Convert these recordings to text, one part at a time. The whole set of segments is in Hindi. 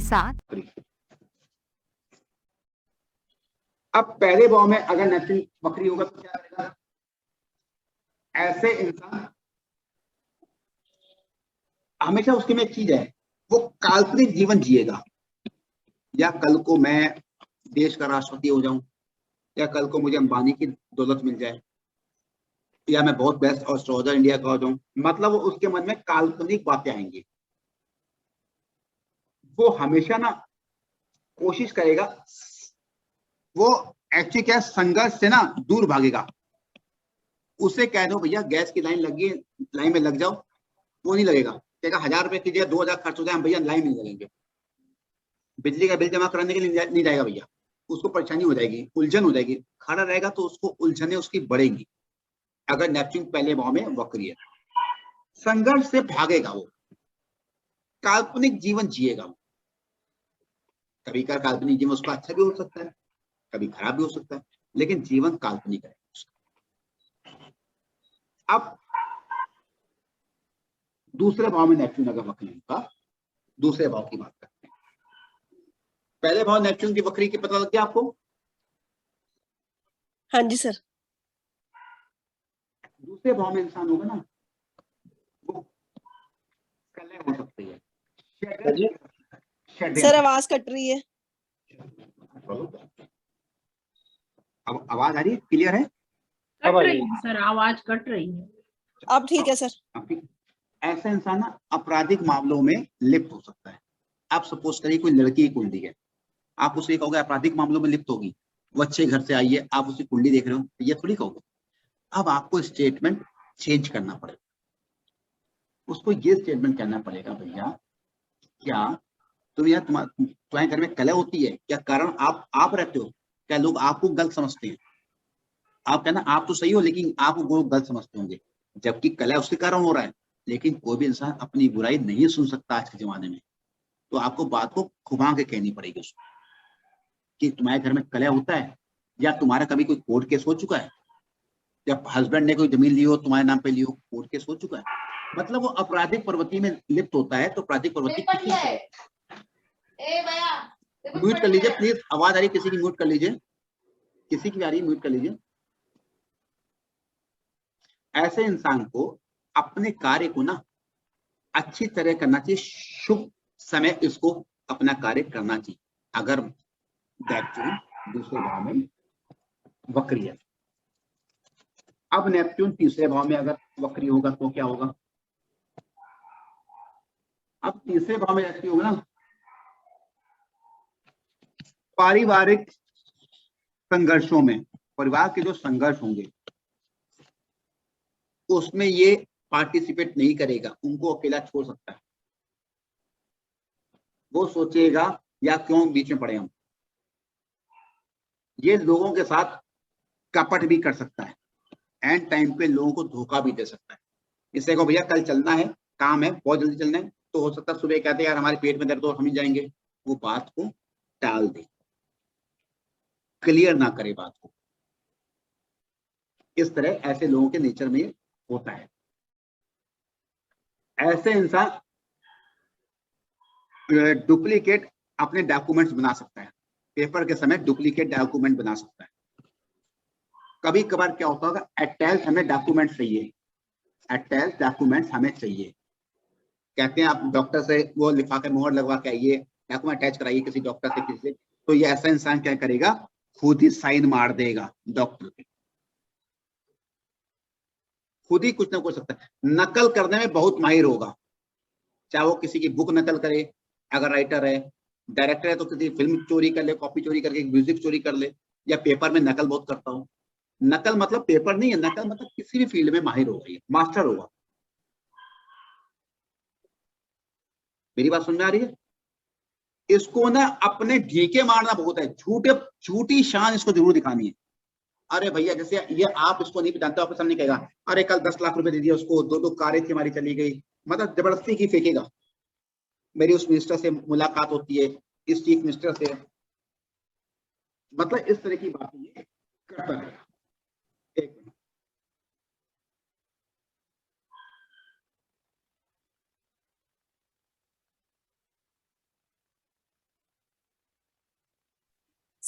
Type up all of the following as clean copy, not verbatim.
साथ। अब पहले भाव में अगर नेपच्यून वक्री होगा तो क्या करेगा? ऐसे इंसान हमेशा उसके में एक चीज है, वो काल्पनिक जीवन जिएगा। या कल को मैं देश का राष्ट्रपति हो जाऊं, या कल को मुझे अंबानी की दौलत मिल जाए, या मैं बहुत बेस्ट एस्ट्रोलॉजर इंडिया का हो जाऊं, मतलब उसके मन में काल्पनिक बातें आएंगी। वो हमेशा ना कोशिश करेगा, वो एक्चुअली क्या संघर्ष से ना दूर भागेगा। उसे कह दो भैया गैस की लाइन लगी है, लाइन में लग जाओ, वो नहीं लगेगा। कहेगा 1000 रुपए की जगह 2000 खर्च हो जाए, हम भैया लाइन नहीं लगेंगे। बिजली का बिल जमा कराने के लिए नहीं जाएगा भैया, उसको परेशानी हो जाएगी, उलझन हो जाएगी। खड़ा रहेगा तो उसको उलझने उसकी बढ़ेंगी। अगर नेपच्यून पहले भाव में वक्री है, संघर्ष से भागेगा, वो काल्पनिक जीवन जिएगा। कभी का काल्पनिक जीवन उसका अच्छा भी हो सकता है, कभी खराब भी हो सकता है, लेकिन जीवन काल्पनिक है उसका। अब दूसरे भाव में नेपच्यून अगर वक्री होगा, दूसरे भाव की बात करते हैं। पहले भाव नेपच्यून की वक्री की पता लग गया आपको? हाँ जी सर। दूसरे भाव में इंसान होगा ना, वो कलह हो सकती है, सर आवाज कट रही है। अब आवाज आ रही है? क्लियर है? कट रही है सर, आवाज कट रही है। अब ठीक है सर। ऐसा इंसान ना आपराधिक मामलों में लिप्त हो सकता है। आप सपोज करिए कोई लड़की की कुंडली है, आप उसे कहोगे आपराधिक मामलों में लिप्त होगी, वो अच्छे घर से आई है, आप उसकी कुंडली देख रहे हो, ये थोड़ी कहोगे। अब आपको स्टेटमेंट चेंज करना पड़ेगा। उसको ये स्टेटमेंट कहना पड़ेगा, भैया क्या तुम यार तुम्हारे घर में कलह होती है क्या? कारण आप रहते हो क्या? लोग आपको गलत समझते हैं। आप कहना आप तो सही हो, लेकिन आपको वो गलत समझते होंगे, जबकि कलह उसके कारण हो रहा है। लेकिन कोई भी इंसान अपनी बुराई नहीं सुन सकता आज के जमाने में, तो आपको बात को घुमा के कहनी पड़ेगी उसको कि तुम्हारे घर में कलह होता है, या तुम्हारा कभी कोई कोर्ट केस हो चुका है, या हस्बैंड ने कोई जमीन ली हो तुम्हारे नाम पे ली हो, कोर्ट केस हो चुका है। मतलब वो आपराधिक प्रवृत्ति में लिप्त होता है। तो आपराधिक प्रवृत्ति म्यूट कर लीजिए प्लीज, आवाज आ रही किसी की, म्यूट कर लीजिए, किसी की आ रही म्यूट कर लीजिए। ऐसे इंसान को अपने कार्य को ना अच्छी तरह करना चाहिए, शुभ समय इसको अपना कार्य करना चाहिए। अगर नेपच्यून दूसरे भाव में वक्री है। अब नेपच्यून तीसरे भाव में अगर वक्री होगा तो क्या होगा? अब तीसरे भाव में ऐसी होगा ना, पारिवारिक संघर्षों में, परिवार के जो संघर्ष होंगे उसमें ये पार्टिसिपेट नहीं करेगा, उनको अकेला छोड़ सकता है। वो सोचेगा या क्यों बीच में पड़े हम। ये लोगों के साथ कपट भी कर सकता है, एंड टाइम पे लोगों को धोखा भी दे सकता है। इससे को भैया कल चलना है, काम है, बहुत जल्दी चलना है, तो हो सकता है सुबह कहते हैं यार हमारे पेट में दर्द हो, हम ही जाएंगे। वो बात को टाल दे, क्लियर ना करे बात को। इस तरह ऐसे लोगों के नेचर में होता है। ऐसे इंसान डुप्लीकेट अपने डॉक्यूमेंट्स बना सकता है, पेपर के समय डुप्लीकेट डॉक्यूमेंट बना सकता है। कभी कभार क्या होता होगा, अटैच हमें डॉक्यूमेंट चाहिए, अटैच डॉक्यूमेंट्स हमें चाहिए। कहते हैं आप डॉक्टर से वो लिखा के मोहर लगवा के आइए, डॉक्यूमेंट अटैच कराइए किसी डॉक्टर से किसी से, तो ये ऐसा इंसान क्या करेगा, खुद ही साइन मार देगा डॉक्टर पे, खुद ही कुछ ना कुछ सकता है। नकल करने में बहुत माहिर होगा, चाहे वो किसी की बुक नकल करे, अगर राइटर है, डायरेक्टर है तो किसी फिल्म चोरी कर ले, कॉपी चोरी करके म्यूजिक चोरी कर ले, या पेपर में नकल बहुत करता हो। नकल मतलब पेपर नहीं है, नकल मतलब किसी भी फील्ड में माहिर होगा, ये मास्टर होगा। मेरी बात समझ में आ रही है? इसको ना अपने ढीके मारना बहुत है, झूठी शान इसको जरूर दिखानी है। अरे भैया जैसे ये आप इसको नहीं जानते, आपके सामने कहेगा अरे कल 10 लाख रुपए दे दिया उसको, 2 कारें थी हमारी चली गई, मतलब जबरदस्ती की फेंकेगा। मेरी उस मिनिस्टर से मुलाकात होती है, इस चीफ मिनिस्टर से, मतलब इस तरह की बातें ये करता है। एक मिनट,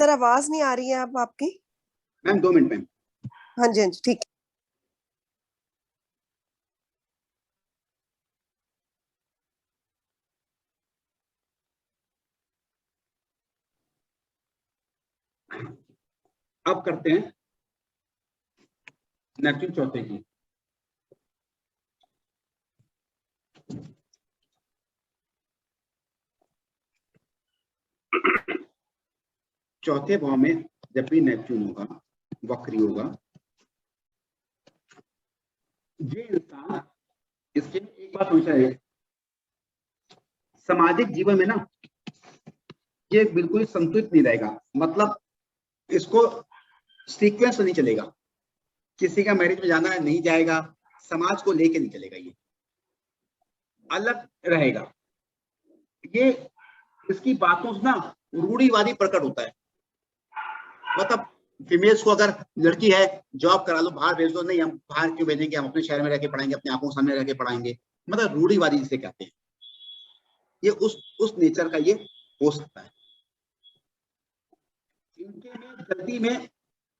सर आवाज नहीं आ रही है अब आपकी। Ma'am 2 minute ma'am. हाँ जी ठीक। अब करते हैं नेपच्यून चौथे की। चौथे भाव में जब भी नेपच्यून होगा, वक्री होगा, ये इंसान, इसके एक बात समझा है, सामाजिक जीवन में ना ये बिल्कुल ही संतुलित नहीं रहेगा। मतलब इसको सीक्वेंस नहीं चलेगा, किसी का मैरिज में जाना है नहीं जाएगा, समाज को लेके नहीं चलेगा, ये अलग रहेगा। ये इसकी बातों से ना रूढ़िवादी प्रकट होता है। मतलब फीमेल्स को अगर लड़की है जॉब करा लो, बाहर भेज दो, नहीं हम बाहर क्यों भेजेंगे, हम अपने शहर में रह के पढ़ाएंगे, अपनी आंखों के सामने रह के पढ़ाएंगे। मतलब रूढ़िवादी जिसे कहते हैं, ये उस नेचर का ये हो सकता है। इनके में जल्दी में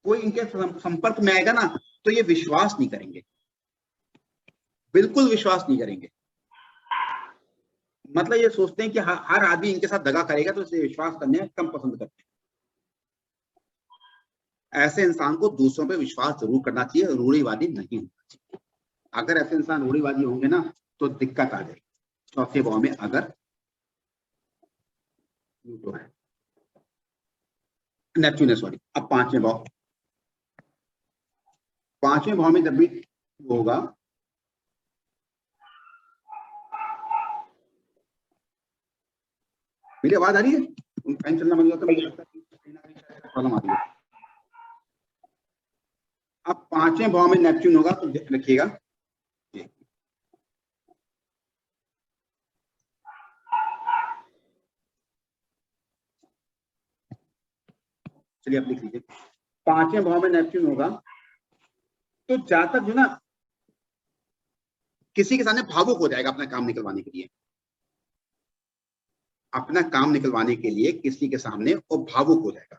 कोई इनके संपर्क में आएगा ना तो ये विश्वास नहीं करेंगे, बिल्कुल विश्वास नहीं करेंगे। मतलब ये सोचते हैं कि हर आदमी इनके साथ दगा करेगा, तो इसलिए विश्वास करने कम पसंद करते हैं। ऐसे इंसान को दूसरों पे विश्वास जरूर करना चाहिए, रूढ़िवादी नहीं होना चाहिए। अगर ऐसे इंसान रूढ़िवादी होंगे ना तो दिक्कत आ जाएगी। चौथे भाव में अगर प्लूटो है, नेपच्यून है सॉरी। अब पांचवें भाव में जब भी होगा, मेरी आवाज आ रही है? टाइम चलना बंद होता है, मुझे लगता है प्रॉब्लम आ रही है। अब पांचवें भाव में नेपच्यून होगा तो रखिएगा, चलिए आप लिख लीजिए। पांचवें भाव में नेपच्यून होगा तो जातक जो ना किसी के सामने भावुक हो जाएगा अपना काम निकलवाने के लिए, अपना काम निकलवाने के लिए किसी के सामने वो भावुक हो जाएगा।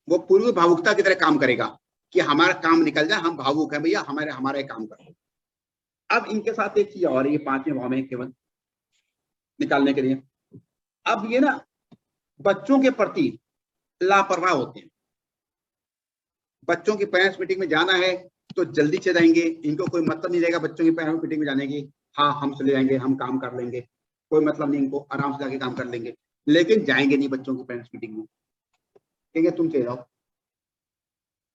वो पूरी भावुकता की तरह काम करेगा कि हमारा काम निकल जाए, हम भावुक हैं भैया, हमारे काम करो। अब इनके साथ एक चीज और है, ये पांचवें भाव में केवल निकालने के लिए, अब ये ना बच्चों के प्रति लापरवाह होते हैं। बच्चों की पेरेंट्स मीटिंग में जाना है तो जल्दी चले जाएंगे, इनको कोई मतलब नहीं रहेगा बच्चों की पेरेंट्स मीटिंग में जाने की। हाँ हम चले जाएंगे, हम काम कर लेंगे, कोई मतलब नहीं, इनको आराम से जाके काम कर लेंगे। लेकिन जाएंगे नहीं बच्चों की पेरेंट्स मीटिंग में, कहेंगे तुम चले जाओ।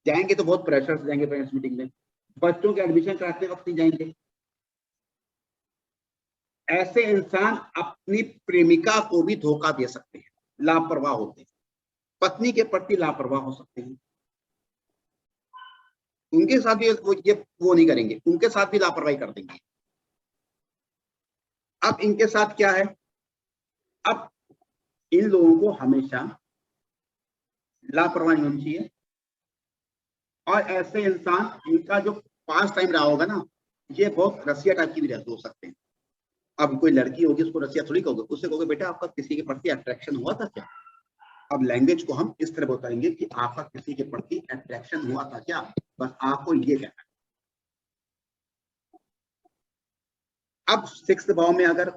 जाएंगे तो बहुत प्रेशर से जाएंगे पेरेंट्स मीटिंग में, बच्चों के एडमिशन कराते वक्त नहीं जाएंगे। ऐसे इंसान अपनी प्रेमिका को भी धोखा दे सकते हैं, लापरवाह होते हैं, पत्नी के प्रति लापरवाह हो सकते हैं। उनके साथ भी वो नहीं करेंगे, उनके साथ भी लापरवाही कर देंगे। अब इनके साथ क्या है, अब इन लोगों को हमेशा लापरवाही होनी चाहिए। और ऐसे इंसान, इनका जो पास टाइम रहा होगा ना, ये बहुत रसिया टाइप की भी हो सकते हैं। अब कोई लड़की होगी उसको रसिया थोड़ी कहोगे, उससे कहोगे बेटा आपका किसी के प्रति अट्रैक्शन हुआ था क्या। अब लैंग्वेज को हम इस तरह बताएंगे कि आपका किसी के प्रति अट्रैक्शन हुआ था क्या, बस आपको ये कहना है। अब सिक्स्थ भाव में अगर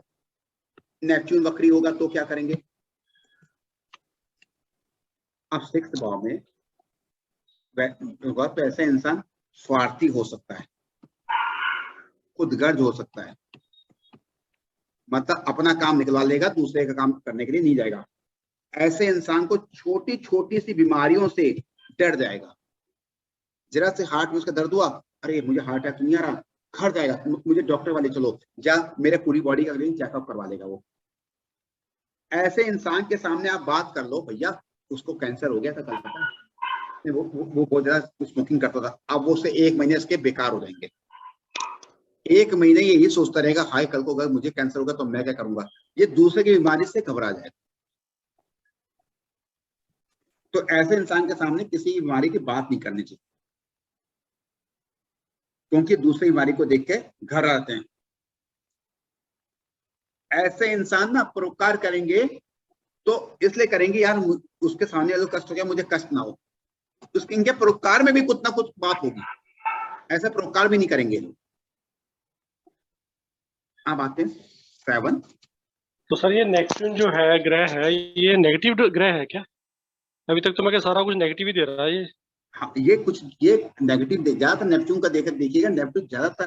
नेपच्यून वक्री होगा तो क्या करेंगे। अब सिक्स्थ भाव में होगा तो ऐसा इंसान स्वार्थी हो सकता है, खुदगर्ज हो सकता है। मतलब अपना काम निकलवा लेगा, दूसरे का काम करने के लिए नहीं जाएगा। ऐसे इंसान को छोटी छोटी सी बीमारियों से डर जाएगा। जरा से हार्ट में उसका दर्द हुआ, अरे मुझे हार्ट अटैक नहीं आ रहा, घर जाएगा, मुझे डॉक्टर वाले चलो, जा मेरे पूरी बॉडी का चेकअप करवा लेगा वो। ऐसे इंसान के सामने आप बात कर लो, भैया उसको कैंसर हो गया था कल, पता है वो बहुत ज्यादा स्मोकिंग करता था, अब वो से 1 महीने इसके बेकार हो जाएंगे। 1 महीने यही सोचता रहेगा, हाय कल को अगर मुझे कैंसर होगा तो मैं क्या करूंगा। ये दूसरे की बीमारी से घबरा जाएगा। तो ऐसे इंसान के सामने किसी बीमारी की बात नहीं करनी चाहिए, क्योंकि दूसरी बीमारी को देख के घर आते हैं। ऐसे इंसान ना परोपकार करेंगे तो इसलिए करेंगे यार उसके सामने वाले को कष्ट हो गया, मुझे कष्ट ना हो। उसके इनके परोपकार में भी कुछ ना कुछ बात होगी, ऐसा परोपकार भी नहीं करेंगे लोग। अब आते हैं 7। तो सर ये नेपच्यून जो है ग्रह है, ये नेगेटिव ग्रह है क्या? अभी तक तो मैं सारा कुछ नेगेटिव ही दे रहा है ये। हाँ, ये नेगेटिव ज्यादातर नेपच्यून का देखिएगा, नेपच्यून ज्यादातर